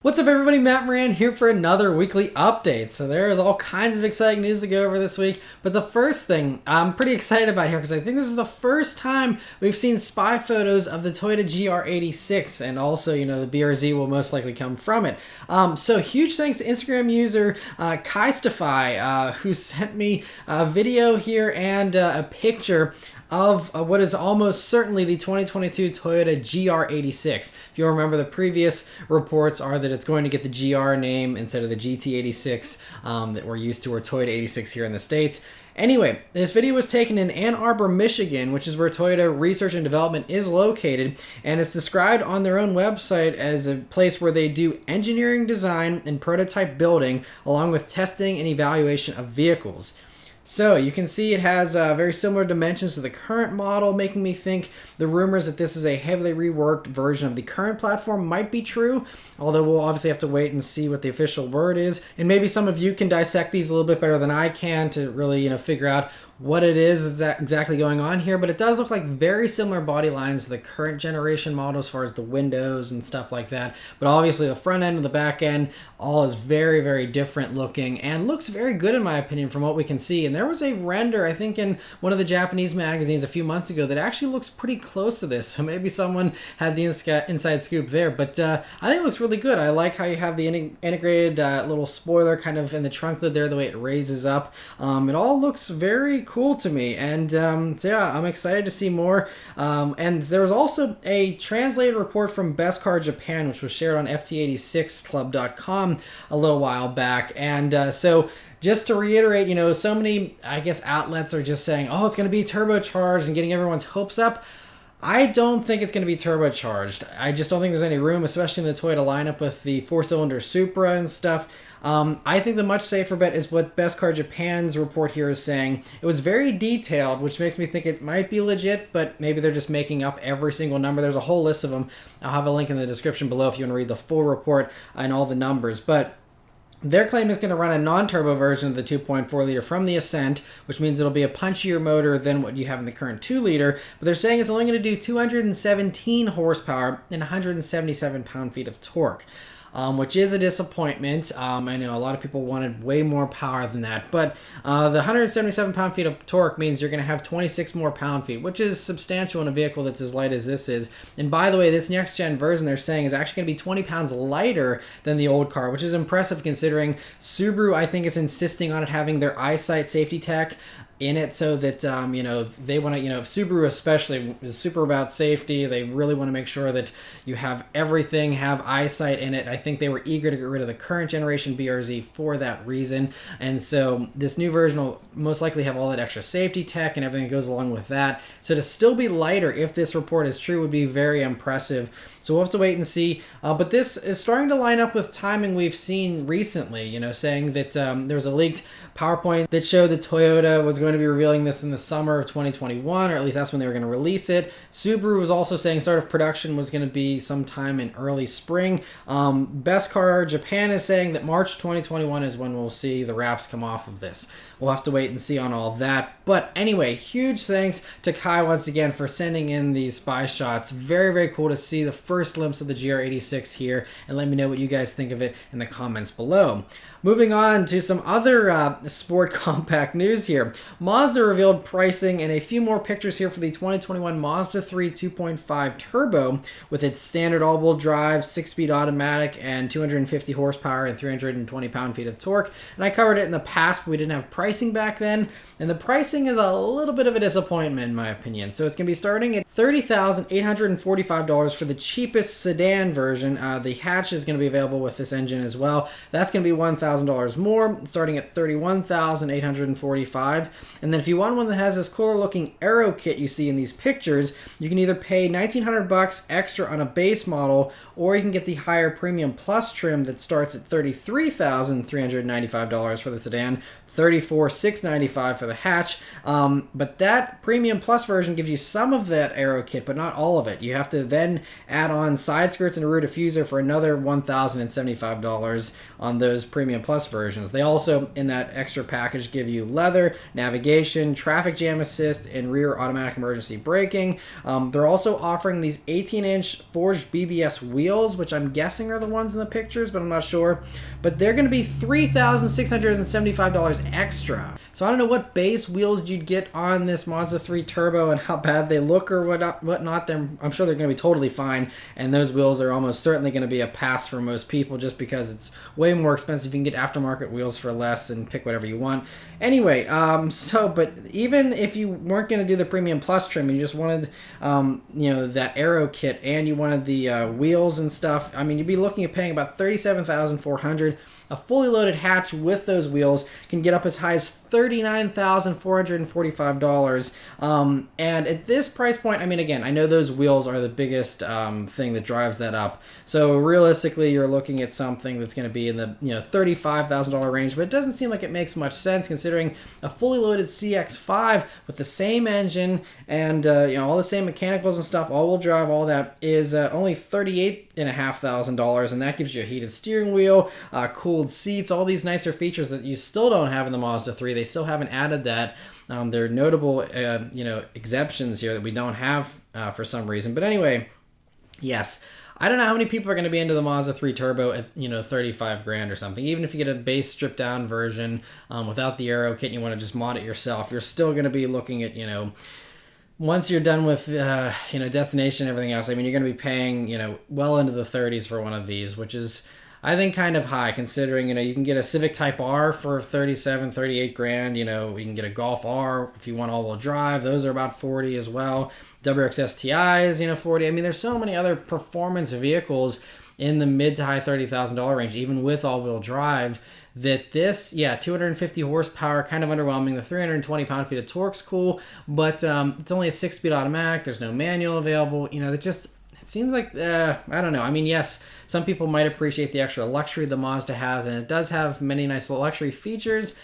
What's up everybody, Matt Maran here for another weekly update. So there is all kinds of exciting news to go over this week, but the first thing I'm pretty excited about here because I think this is the first time we've seen spy photos of the Toyota GR86, and also, you know, the BRZ will most likely come from it. So huge thanks to Instagram user Kaistify who sent me a video here and a picture of what is almost certainly the 2022 Toyota GR86. If you'll remember, the previous reports are that it's going to get the GR name instead of the GT86 that we're used to, or Toyota 86 here in the States. Anyway, this video was taken in Ann Arbor, Michigan, which is where Toyota Research and Development is located, and it's described on their own website as a place where they do engineering, design, and prototype building, along with testing and evaluation of vehicles. So you can see it has very similar dimensions to the current model, making me think the rumors that this is a heavily reworked version of the current platform might be true, although we'll obviously have to wait and see what the official word is. And maybe some of you can dissect these a little bit better than I can to really, figure out what it is that's exactly going on here, but it does look like very similar body lines to the current generation model as far as the windows and stuff like that. But obviously the front end and the back end all is very, very different looking and looks very good in my opinion from what we can see. And there was a render, I think, in one of the Japanese magazines a few months ago that actually looks pretty close to this. So maybe someone had the inside scoop there, but I think it looks really good. I like how you have the integrated little spoiler kind of in the trunk lid there, the way it raises up. It all looks very cool to me, and so yeah, I'm excited to see more. And there was also a translated report from Best Car Japan, which was shared on ft86club.com a little while back, and so just to reiterate, so many, I guess, outlets are just saying, oh, it's going to be turbocharged and getting everyone's hopes up. I don't think it's going to be turbocharged. I just don't think there's any room, especially in the Toyota lineup with the 4-cylinder Supra and stuff. I think the much safer bet is what Best Car Japan's report here is saying. It was very detailed, which makes me think it might be legit, but maybe they're just making up every single number. There's a whole list of them. I'll have a link in the description below if you want to read the full report and all the numbers. But their claim is going to run a non-turbo version of the 2.4 liter from the Ascent, which means it'll be a punchier motor than what you have in the current 2 liter. But they're saying it's only going to do 217 horsepower and 177 pound-feet of torque. Which is a disappointment. I know a lot of people wanted way more power than that, but the 177 pound-feet of torque means you're going to have 26 more pound-feet, which is substantial in a vehicle that's as light as this is. And by the way, this next-gen version they're saying is actually going to be 20 pounds lighter than the old car, which is impressive considering Subaru, I think, is insisting on it having their eyesight safety tech in it so that, they want to, Subaru especially is super about safety. They really want to make sure that you have everything, have eyesight in it. I think they were eager to get rid of the current generation BRZ for that reason. And so this new version will most likely have all that extra safety tech and everything that goes along with that. So to still be lighter, if this report is true, would be very impressive. So we'll have to wait and see. But this is starting to line up with timing we've seen recently, saying that there was a leaked PowerPoint that showed that Toyota was going to be revealing this in the summer of 2021, or at least that's when they were going to release it. Subaru was also saying start of production was going to be sometime in early spring. Best Car Japan is saying that March 2021 is when we'll see the wraps come off of this. We'll have to wait and see on all that. But anyway, huge thanks to Kai once again for sending in these spy shots. Very, very cool to see the first glimpse of the GR86 here, and let me know what you guys think of it in the comments below. Moving on to some other sport compact news here. Mazda revealed pricing and a few more pictures here for the 2021 Mazda 3 2.5 Turbo with its standard all-wheel drive, 6-speed automatic, and 250 horsepower and 320 pound-feet of torque. And I covered it in the past, but we didn't have pricing back then. And the pricing is a little bit of a disappointment in my opinion. So it's going to be starting at $30,845 for the cheapest sedan version. The hatch is going to be available with this engine as well. That's going to be $1,000 more, starting at $31,845. And then if you want one that has this cooler looking aero kit you see in these pictures, you can either pay $1,900 extra on a base model, or you can get the higher Premium Plus trim that starts at $33,395 for the sedan, $34,695 for the hatch. But that Premium Plus version gives you some of that aero kit, but not all of it. You have to then add on side skirts and a rear diffuser for another $1,075 on those Premium Plus versions. They also, in that extra package, give you leather, navigation, traffic jam assist, and rear automatic emergency braking. They're also offering these 18-inch forged BBS wheels, which I'm guessing are the ones in the pictures, but I'm not sure. But they're going to be $3,675 extra. So I don't know what base wheels you'd get on this Mazda 3 Turbo and how bad they look or whatnot. I'm sure they're going to be totally fine, and those wheels are almost certainly going to be a pass for most people just because it's way more expensive. You can get aftermarket wheels for less and pick whatever you want. Anyway, but even if you weren't going to do the Premium Plus trim and you just wanted, that aero kit and you wanted the wheels and stuff, I mean, you'd be looking at paying about $37,400. A fully loaded hatch with those wheels can get up as high as $39,445. And at this price point, I mean, again, I know those wheels are the biggest thing that drives that up. So realistically, you're looking at something that's going to be in the $35,000 range, but it doesn't seem like it makes much sense considering a fully loaded CX-5 with the same engine and all the same mechanicals and stuff, all-wheel drive, all that is only $38,500, and that gives you a heated steering wheel, cooled seats, all these nicer features that you still don't have in the Mazda 3. They still haven't added that. There are notable, exceptions here that we don't have for some reason. But anyway, yes, I don't know how many people are going to be into the Mazda 3 Turbo at, $35,000 or something. Even if you get a base stripped down version without the aero kit and you want to just mod it yourself, you're still going to be looking at, once you're done with, destination and everything else, I mean, you're going to be paying, well into the 30s for one of these, which is, I think, kind of high considering, you can get a Civic Type R for $38,000. You can get a Golf R if you want all-wheel drive. Those are about 40 as well. WRX STI is, 40. I mean, there's so many other performance vehicles in the mid to high $30,000 range, even with all-wheel drive, that this, 250 horsepower, kind of underwhelming. The 320 pound-feet of torque's cool, but it's only a 6-speed automatic. There's no manual available. It seems like, I don't know. I mean, yes, some people might appreciate the extra luxury the Mazda has, and it does have many nice luxury features,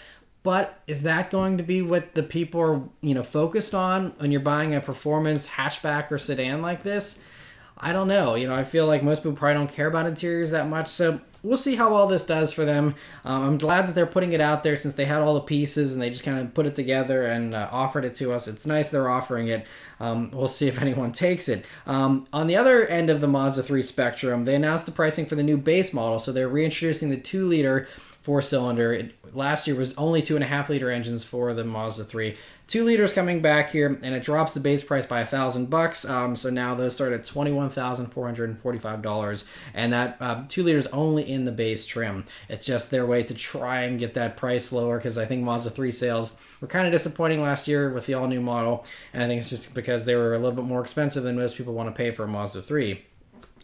but is that going to be what the people are, focused on when you're buying a performance hatchback or sedan like this? I don't know. I feel like most people probably don't care about interiors that much, so we'll see how well this does for them. I'm glad that they're putting it out there since they had all the pieces and they just kind of put it together and offered it to us. It's nice they're offering it. We'll see if anyone takes it. On the other end of the Mazda 3 spectrum, they announced the pricing for the new base model, so they're reintroducing the 2-liter 4-cylinder. Last year was only 2.5-liter engines for the Mazda 3. 2 liters coming back here, and it drops the base price by $1,000. So now those start at $21,445, and that 2 liters only in the base trim. It's just their way to try and get that price lower, because I think Mazda 3 sales were kind of disappointing last year with the all-new model, and I think it's just because they were a little bit more expensive than most people want to pay for a Mazda 3.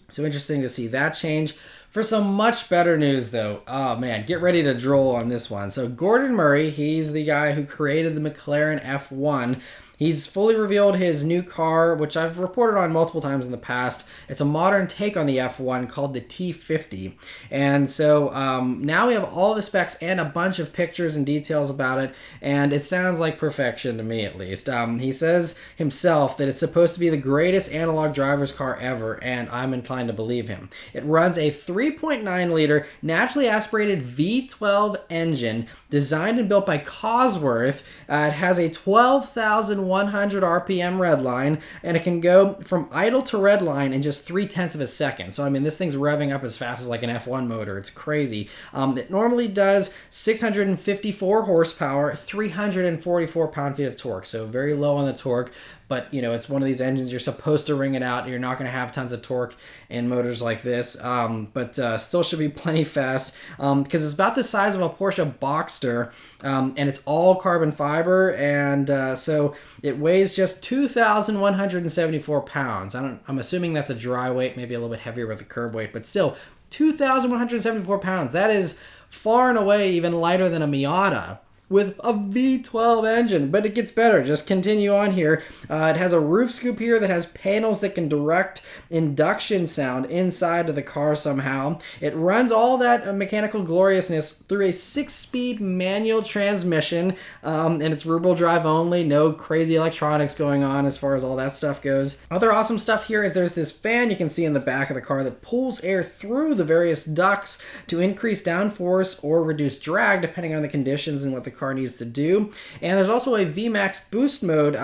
So interesting to see that change. For some much better news, though, oh man, get ready to droll on this one. So Gordon Murray, he's the guy who created the McLaren F1. He's fully revealed his new car, which I've reported on multiple times in the past. It's a modern take on the F1 called the T50. And so now we have all the specs and a bunch of pictures and details about it, and it sounds like perfection to me, at least. He says himself that it's supposed to be the greatest analog driver's car ever, and I'm inclined to believe him. It runs a 3.9-liter naturally aspirated V12 engine designed and built by Cosworth. It has a 12,100 RPM redline, and it can go from idle to redline in just 0.3 of a second. So, I mean, this thing's revving up as fast as like an F1 motor. It's crazy. It normally does 654 horsepower, 344 pound-feet of torque. So very low on the torque. But, it's one of these engines, you're supposed to ring it out. You're not going to have tons of torque in motors like this, but still should be plenty fast because it's about the size of a Porsche Boxster, and it's all carbon fiber, and so it weighs just 2,174 pounds. I'm assuming that's a dry weight, maybe a little bit heavier with the curb weight, but still 2,174 pounds. That is far and away even lighter than a Miata. with a V12 engine, but it gets better. Just continue on here. It has a roof scoop here that has panels that can direct induction sound inside of the car somehow. It runs all that mechanical gloriousness through a 6-speed manual transmission, and it's rear-wheel drive only. No crazy electronics going on as far as all that stuff goes. Other awesome stuff here is there's this fan you can see in the back of the car that pulls air through the various ducts to increase downforce or reduce drag depending on the conditions and what the car needs to do. And there's also a VMAX boost mode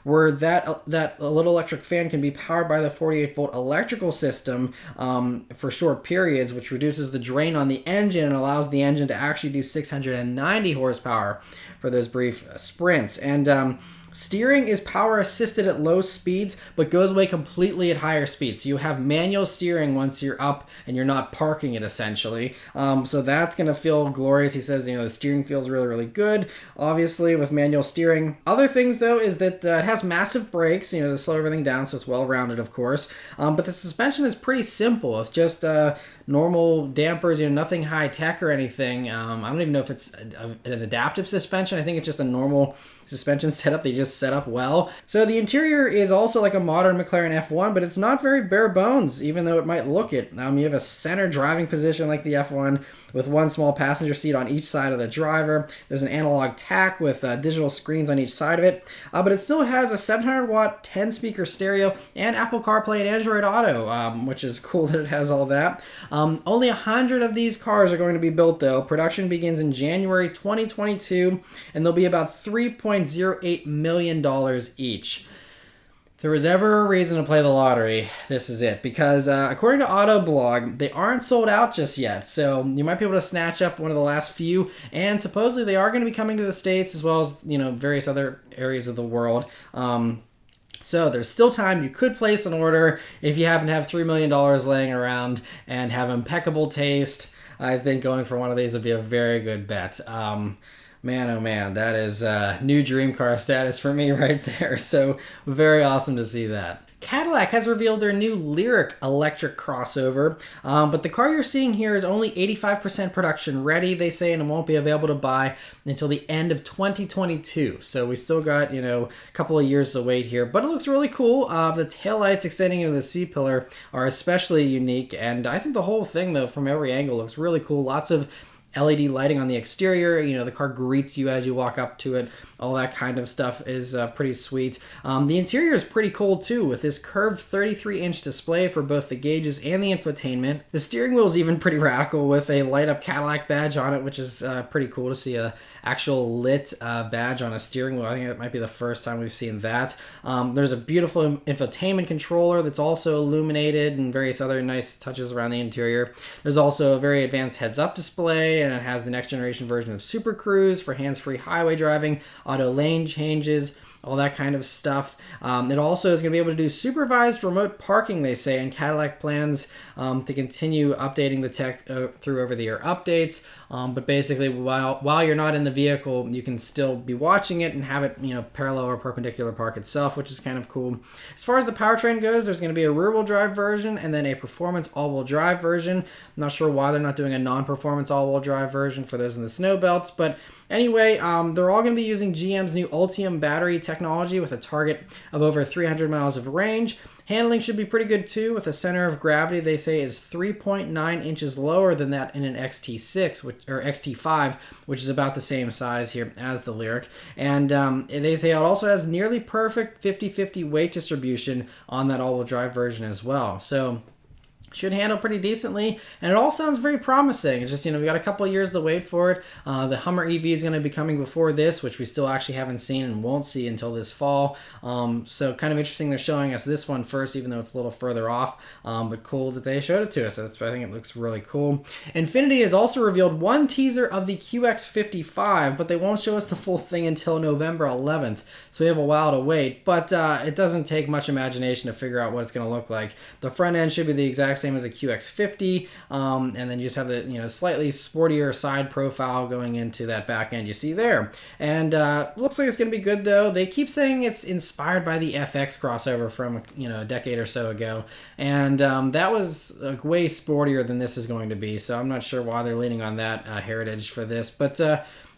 where that little electric fan can be powered by the 48-volt electrical system for short periods, which reduces the drain on the engine and allows the engine to actually do 690 horsepower for those brief sprints. And steering is power assisted at low speeds, but goes away completely at higher speeds. So you have manual steering once you're up and you're not parking it, essentially. So that's going to feel glorious. He says, the steering feels really, really good, obviously, with manual steering. Other things, though, is that it has massive brakes, to slow everything down, so it's well-rounded, of course. But the suspension is pretty simple. It's just normal dampers, nothing high-tech or anything. I don't even know if it's an adaptive suspension. I think it's just a normal suspension setup. They just set up well. So the interior is also like a modern McLaren F1, but it's not very bare bones, even though it might look it. You have a center driving position like the F1 with one small passenger seat on each side of the driver. There's an analog tack with digital screens on each side of it, but it still has a 700-watt 10-speaker stereo and Apple CarPlay and Android Auto, which is cool that it has all that. Only 100 of these cars are going to be built, though. Production begins in January 2022, and they'll be about $3.08 million each. If there was ever a reason to play the lottery, this is it. Because according to Autoblog, they aren't sold out just yet. So you might be able to snatch up one of the last few. And supposedly they are going to be coming to the States as well as, various other areas of the world. So there's still time. You could place an order if you happen to have $3 million laying around and have impeccable taste. I think going for one of these would be a very good bet. Man, oh man, that is new dream car status for me right there. So very awesome to see that. Cadillac has revealed their new Lyriq electric crossover, but the car you're seeing here is only 85% production ready, they say, and it won't be available to buy until the end of 2022. So we still got, a couple of years to wait here, but it looks really cool. The taillights extending into the C-pillar are especially unique, and I think the whole thing, though, from every angle looks really cool. Lots of LED lighting on the exterior, the car greets you as you walk up to it. All that kind of stuff is pretty sweet. The interior is pretty cool too, with this curved 33-inch display for both the gauges and the infotainment. The steering wheel is even pretty radical with a light-up Cadillac badge on it, which is pretty cool to see a actual lit badge on a steering wheel. I think it might be the first time we've seen that. There's a beautiful infotainment controller that's also illuminated and various other nice touches around the interior. There's also a very advanced heads-up display, and it has the next generation version of Super Cruise for hands-free highway driving, auto lane changes, all that kind of stuff. It also is going to be able to do supervised remote parking, they say, and Cadillac plans to continue updating the tech through over-the-air updates. But basically, while you're not in the vehicle, you can still be watching it and have it, parallel or perpendicular park itself, which is kind of cool. As far as the powertrain goes, there's going to be a rear-wheel drive version and then a performance all-wheel drive version. I'm not sure why they're not doing a non-performance all-wheel drive version for those in the snow belts, but anyway, they're all going to be using GM's new Ultium battery technology with a target of over 300 miles of range. Handling should be pretty good too, with a center of gravity they say is 3.9 inches lower than that in an XT5, which is about the same size here as the Lyriq. And they say it also has nearly perfect 50-50 weight distribution on that all-wheel drive version as well. So should handle pretty decently, and it all sounds very promising. It's just, we got a couple of years to wait for it. The Hummer EV is going to be coming before this, which we still actually haven't seen and won't see until this fall. So kind of interesting they're showing us this one first, even though it's a little further off, but cool that they showed it to us. I think it looks really cool. Infiniti has also revealed one teaser of the QX55, but they won't show us the full thing until November 11th, so we have a while to wait. But it doesn't take much imagination to figure out what it's going to look like. The front end should be the exact same same as a QX50, and then you just have the slightly sportier side profile going into that back end you see there. And looks like it's going to be good though. They keep saying it's inspired by the FX crossover from a decade or so ago, and that was way sportier than this is going to be. So I'm not sure why they're leaning on that heritage for this, but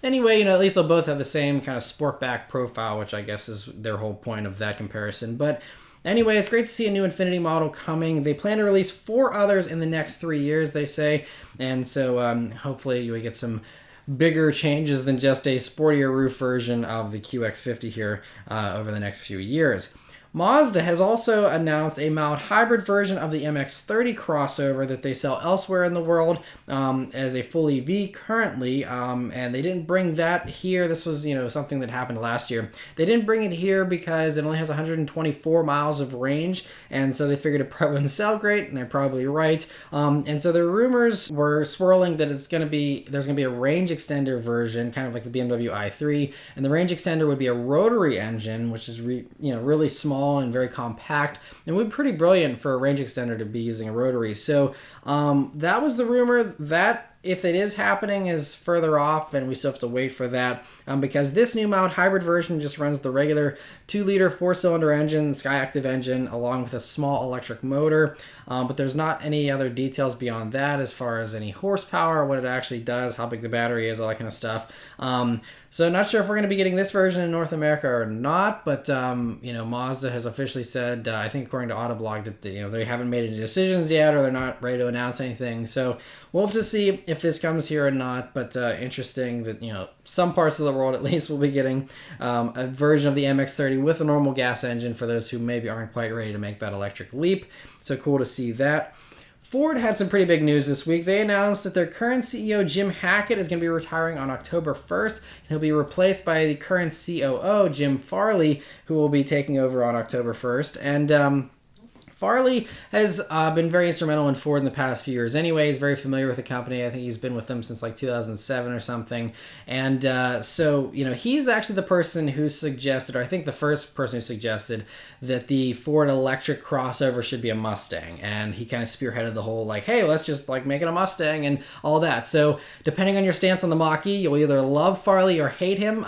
anyway, at least they'll both have the same kind of sportback profile, which I guess is their whole point of that comparison. But anyway, it's great to see a new Infiniti model coming. They plan to release 4 others in the next 3 years, they say, and so hopefully we get some bigger changes than just a sportier roof version of the QX50 here over the next few years. Mazda has also announced a mild hybrid version of the MX-30 crossover that they sell elsewhere in the world as a full EV currently, and they didn't bring that here. This was, something that happened last year. They didn't bring it here because it only has 124 miles of range, and so they figured it probably wouldn't sell great, and they're probably right. And so the rumors were swirling that there's going to be a range extender version, kind of like the BMW i3, and the range extender would be a rotary engine, which is really small and very compact, and would be pretty brilliant for a range extender to be using a rotary. So that was the rumor. That, if it is happening, is further off, and we still have to wait for that because this new mild hybrid version just runs the regular 2-liter 4-cylinder engine, Skyactiv engine, along with a small electric motor, but there's not any other details beyond that as far as any horsepower, what it actually does, how big the battery is, all that kind of stuff. So not sure if we're going to be getting this version in North America or not, but Mazda has officially said, I think according to Autoblog, that they haven't made any decisions yet, or they're not ready to announce anything. So we'll have to see if this comes here or not, but interesting that some parts of the world at least will be getting a version of the MX-30 with a normal gas engine for those who maybe aren't quite ready to make that electric leap. So cool to see that. Ford had some pretty big news this week. They announced that their current CEO, Jim Hackett, is going to be retiring on October 1st. And he'll be replaced by the current COO, Jim Farley, who will be taking over on October 1st. And Farley has been very instrumental in Ford in the past few years anyway. He's very familiar with the company. I think he's been with them since like 2007 or something. And so he's actually the person who suggested, or I think the first person who suggested, that the Ford electric crossover should be a Mustang. And he kind of spearheaded the whole hey, let's just make it a Mustang and all that. So depending on your stance on the Mach-E, you'll either love Farley or hate him.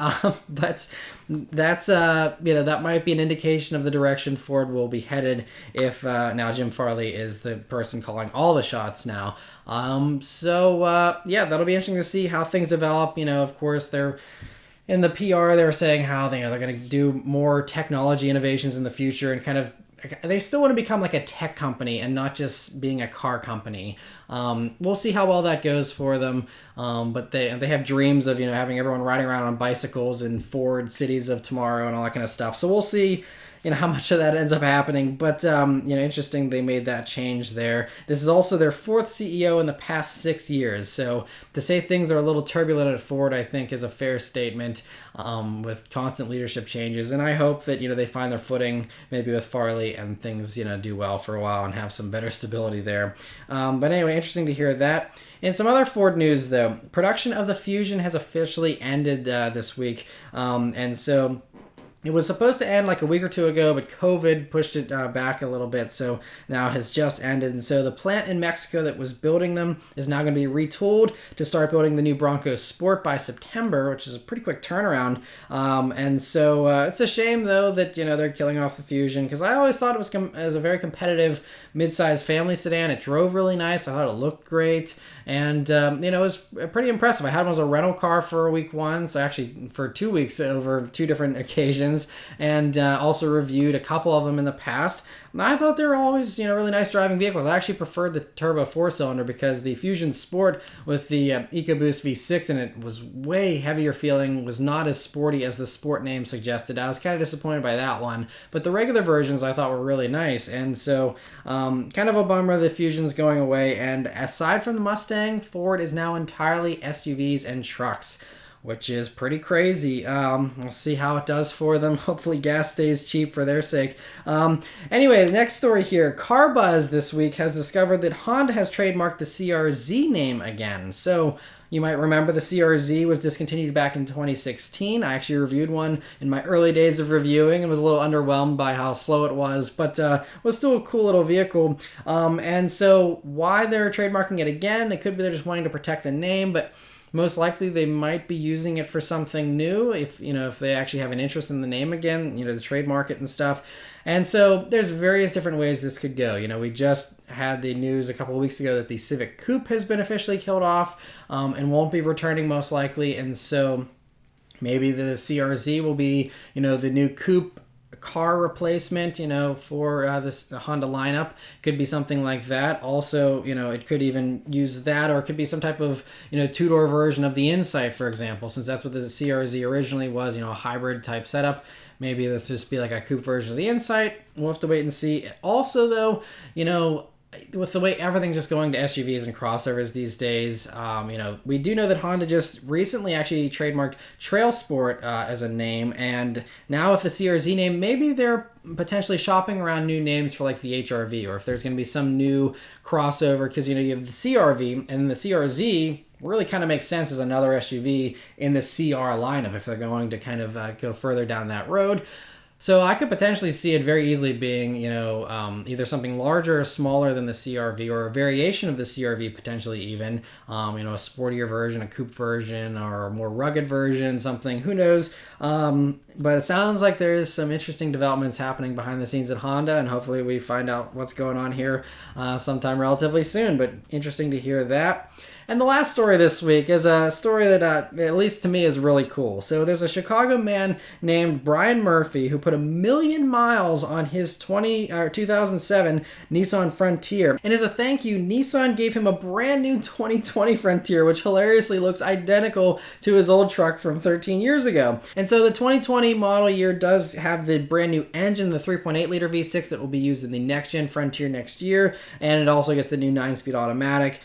But that's that might be an indication of the direction Ford will be headed if now Jim Farley is the person calling all the shots now. That'll be interesting to see how things develop. Of course, they're in the PR, they're saying how they're going to do more technology innovations in the future, and they still want to become like a tech company and not just being a car company. We'll see how well that goes for them. But they have dreams of having everyone riding around on bicycles in Ford cities of tomorrow and all that kind of stuff. So we'll see how much of that ends up happening. But interesting they made that change there. This is also their 4th CEO in the past 6 years. So to say things are a little turbulent at Ford, I think, is a fair statement, with constant leadership changes. And I hope that they find their footing maybe with Farley and things do well for a while and have some better stability there. But anyway, interesting to hear that. In some other Ford news, though, production of the Fusion has officially ended this week, and so it was supposed to end like a week or two ago, but COVID pushed it back a little bit, so now it has just ended. And so the plant in Mexico that was building them is now going to be retooled to start building the new Bronco Sport by September, which is a pretty quick turnaround. And so it's a shame, though, that they're killing off the Fusion, because I always thought it was a very competitive mid-sized family sedan. It drove really nice. I thought it looked great. And, it was pretty impressive. I had one as a rental car for a week once, actually for 2 weeks over 2 different occasions, and also reviewed a couple of them in the past. I thought they were always, really nice driving vehicles. I actually preferred the turbo 4-cylinder because the Fusion Sport with the EcoBoost V6 in it was way heavier feeling, was not as sporty as the Sport name suggested. I was kind of disappointed by that one, but the regular versions I thought were really nice, and so kind of a bummer the Fusion's going away. And aside from the Mustang, Ford is now entirely SUVs and trucks. which is pretty crazy. We'll see how it does for them. Hopefully gas stays cheap for their sake. Anyway, the next story here. CarBuzz this week has discovered that Honda has trademarked the CRZ name again. So you might remember the CRZ was discontinued back in 2016. I actually reviewed one in my early days of reviewing and was a little underwhelmed by how slow it was, but was still a cool little vehicle. And so why they're trademarking it again, it could be they're just wanting to protect the name, but most likely they might be using it for something new if they actually have an interest in the name again, to trademark it and stuff. And so there's various different ways this could go. We just had the news a couple of weeks ago that the Civic Coupe has been officially killed off and won't be returning most likely. And so maybe the CRZ will be, the new coupe car replacement, for this Honda lineup. Could be something like that. Also, it could even use that, or it could be some type of, two-door version of the Insight, for example, since that's what the CRZ originally was, a hybrid type setup. Maybe this just be like a coupe version of the Insight. We'll have to wait and see. Also, though, with the way everything's just going to SUVs and crossovers these days, we do know that Honda just recently actually trademarked Trail Sport as a name, and now with the CRZ name, maybe they're potentially shopping around new names for like the HRV, or if there's going to be some new crossover, because you have the CRV and the CRZ really kind of makes sense as another SUV in the CR lineup if they're going to kind of go further down that road. So I could potentially see it very easily being, either something larger or smaller than the CRV, or a variation of the CRV potentially even, a sportier version, a coupe version, or a more rugged version, something, who knows. But it sounds like there's some interesting developments happening behind the scenes at Honda, and hopefully we find out what's going on here sometime relatively soon, but interesting to hear that. And the last story this week is a story that, at least to me, is really cool. So there's a Chicago man named Brian Murphy who put 1 million miles on his 2007 Nissan Frontier. And as a thank you, Nissan gave him a brand new 2020 Frontier, which hilariously looks identical to his old truck from 13 years ago. And so the 2020 model year does have the brand new engine, the 3.8 liter V6 that will be used in the next-gen Frontier next year. And it also gets the new 9-speed automatic.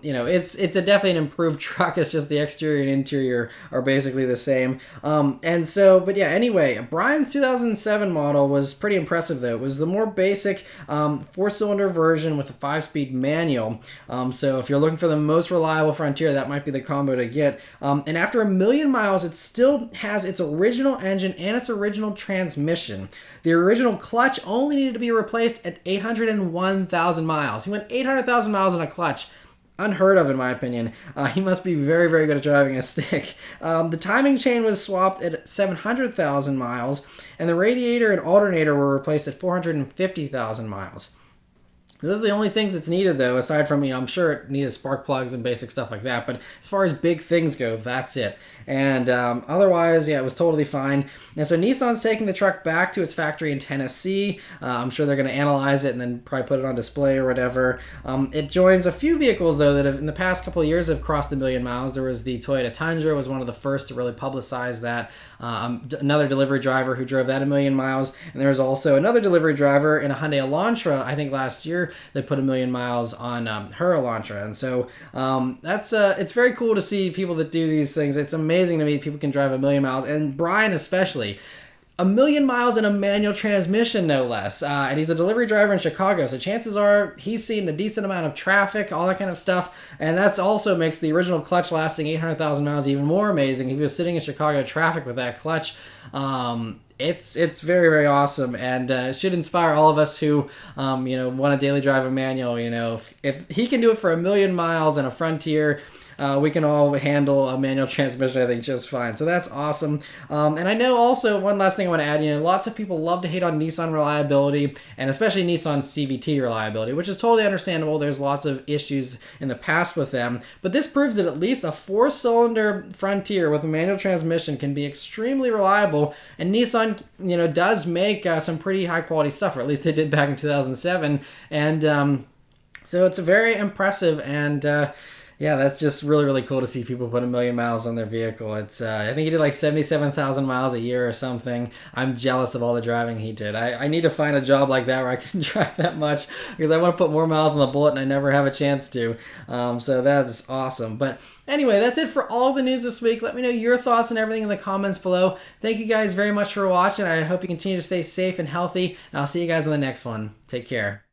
It's definitely an improved truck. It's just the exterior and interior are basically the same. Anyway, Brian's 2007 model was pretty impressive, though. It was the more basic 4-cylinder version with a 5-speed manual. So if you're looking for the most reliable Frontier, that might be the combo to get. And after 1 million miles, it still has its original engine and its original transmission. The original clutch only needed to be replaced at 801,000 miles. He went 800,000 miles on a clutch. Unheard of, in my opinion. He must be very, very good at driving a stick. The timing chain was swapped at 700,000 miles, and the radiator and alternator were replaced at 450,000 miles. Those are the only things that's needed, though, aside from, I'm sure it needed spark plugs and basic stuff like that, but as far as big things go, that's it. And otherwise, it was totally fine. And so Nissan's taking the truck back to its factory in Tennessee. I'm sure they're going to analyze it and then probably put it on display or whatever. It joins a few vehicles, though, that have, in the past couple of years have crossed 1 million miles. There was the Toyota Tundra, was one of the first to really publicize that. Another delivery driver who drove that 1 million miles. And there was also another delivery driver in a Hyundai Elantra, I think last year, that put 1 million miles on her Elantra. And so it's very cool to see people that do these things. It's amazing to me people can drive 1 million miles, and Brian especially. 1 million miles in a manual transmission, no less. And he's a delivery driver in Chicago, so chances are he's seen a decent amount of traffic, all that kind of stuff. And that's also makes the original clutch lasting 800,000 miles even more amazing. If he was sitting in Chicago traffic with that clutch, it's very, very awesome, and should inspire all of us who want to daily drive a manual. If he can do it for 1 million miles in a Frontier, we can all handle a manual transmission, I think, just fine. So that's awesome. And I know also, one last thing I want to add, lots of people love to hate on Nissan reliability, and especially Nissan CVT reliability, which is totally understandable. There's lots of issues in the past with them. But this proves that at least a 4-cylinder Frontier with a manual transmission can be extremely reliable. And Nissan, does make some pretty high-quality stuff, or at least they did back in 2007. And so it's very impressive, and Yeah, that's just really, really cool to see people put 1,000,000 miles on their vehicle. It's I think he did like 77,000 miles a year or something. I'm jealous of all the driving he did. I need to find a job like that where I can drive that much because I want to put more miles on the Bullet and I never have a chance to. So that is awesome. But anyway, that's it for all the news this week. Let me know your thoughts and everything in the comments below. Thank you guys very much for watching. I hope you continue to stay safe and healthy. And I'll see you guys in the next one. Take care.